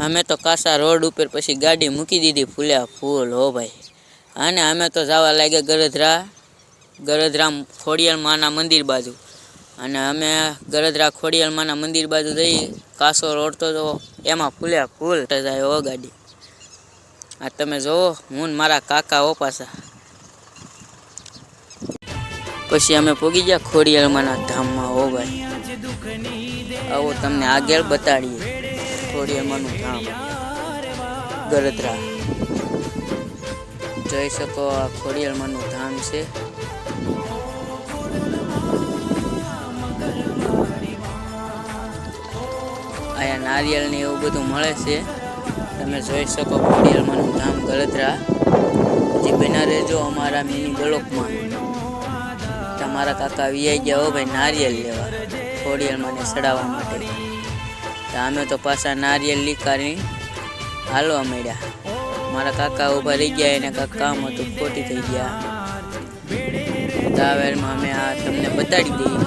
અમે તો કાસા રોડ ઉપર પછી ગાડી મૂકી દીધી ફૂલ્યા ફૂલ હો ભાઈ। અને અમે તો જવા લાગ્યા ગરધરા ખોડિયાર માના મંદિર બાજુ। અને અમે ગરધરા ખોડિયાર માના મંદિર બાજુ જઈ કાસો રોડ તો એમાં ફૂલ્યા ફૂલ જાય હો ગાડી। આ તમે જોવો હું ને મારા કાકા હો પાછા। પછી અમે પોગી ગયા ખોડિયાર માના ધામમાં હો ભાઈ। આવો તમને આગળ બતાડીએ ખોડિયાર માનું ધામ ગરધરા। જોઈ શકો આ ખોડિયાર માનું ધામ છે। અહીંયા નારિયેળ ને એવું બધું મળે છે। તમે જોઈ શકો ખોડિયાર માનું ધામ ગરધરા। જે બના રહેજો અમારા મિની બ્લોકમાં। તમારા કાકા વીઆઈ ગયા હો ભાઈ નારિયેળ લેવા ખોડિયાર માને ચડાવવા માટે। તો અમે તો પાછા નારિયેળ લીકારી હાલવા માંડ્યા। મારા કાકા ઊભા રહી ગયા, એને કાંઈક કામ હતું ખોટી થઈ ગયા। તાવેરમાં અમે આ તમને બતાડી દઈએ,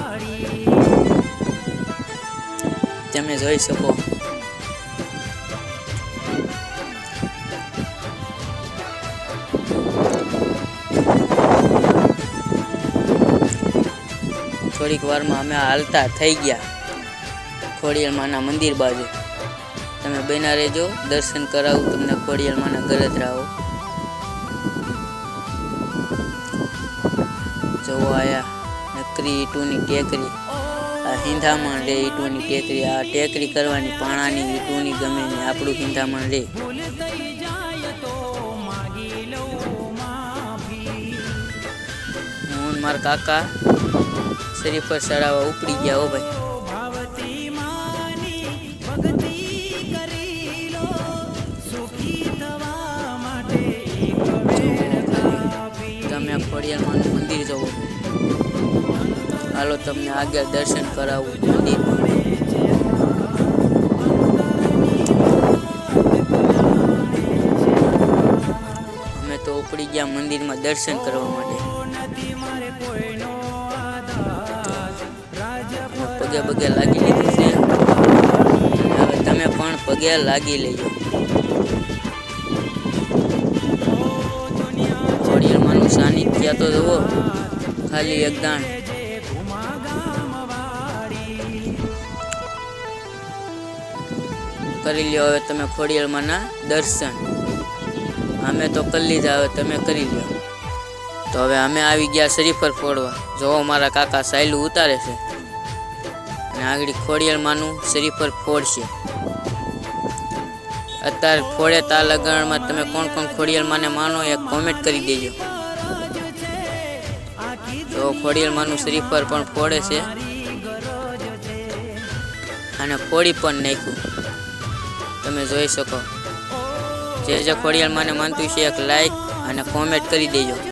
તમે જોઈ શકો। થોડીક વારમાં અમે હાલતા થઈ ગયા ખોડિયાર માના મંદિર બાજુ। તમે બના રહેજો, દર્શન કરાવું તમને ખોડિયાર માના ગરધરાઓ। જોવો આયા નકરી ઈટુની ટેકરી, આ હિંધામણ રે ઈટુની ટેકરી। આ ટેકરી કરવાની પાણાની ઈટુની ગમે ને આપણું હિંધામણ રે। હું મારા કાકા શરીફ પર ચડાવવા ઉપડી ગયા હો ભાઈ। તમે ખોડિયાર માનું મંદિર જવો, હાલો તમને આગળ દર્શન કરાવું મંદિર। અમે તો ઉપડી ગયા મંદિરમાં દર્શન કરવા માટે। પગે પગે લાગી લીધું છે, હવે તમે પણ પગે લાગી લેજો। ખોડિયાર માનું સાનિધ્ય તો જુઓ ખાલી એકદાણ। કરી લ્યો હવે તમે ખોડિયાર માના દર્શન। અમે તો કરી લીધા, હવે તમે કરી લ્યો। તો હવે અમે આવી ગયા શરીફર ફોડવા। જોવો મારા કાકા સાયલું ઉતારે છે અને આગળ ખોડિયાર માનું શરીફર ફોડશે। અત્યારે ફોડે તા લગણમાં તમે કોણ કોણ ખોડિયાર માને માનો એક કોમેન્ટ કરી દેજો। તો ખોડિયાર માનું શરીફર પણ ફોડે છે અને ફોડી પણ નાખ્યું, તમે જોઈ શકો। જે ખોડિયાર માને માનતું છે એક લાઈક અને કોમેન્ટ કરી દેજો।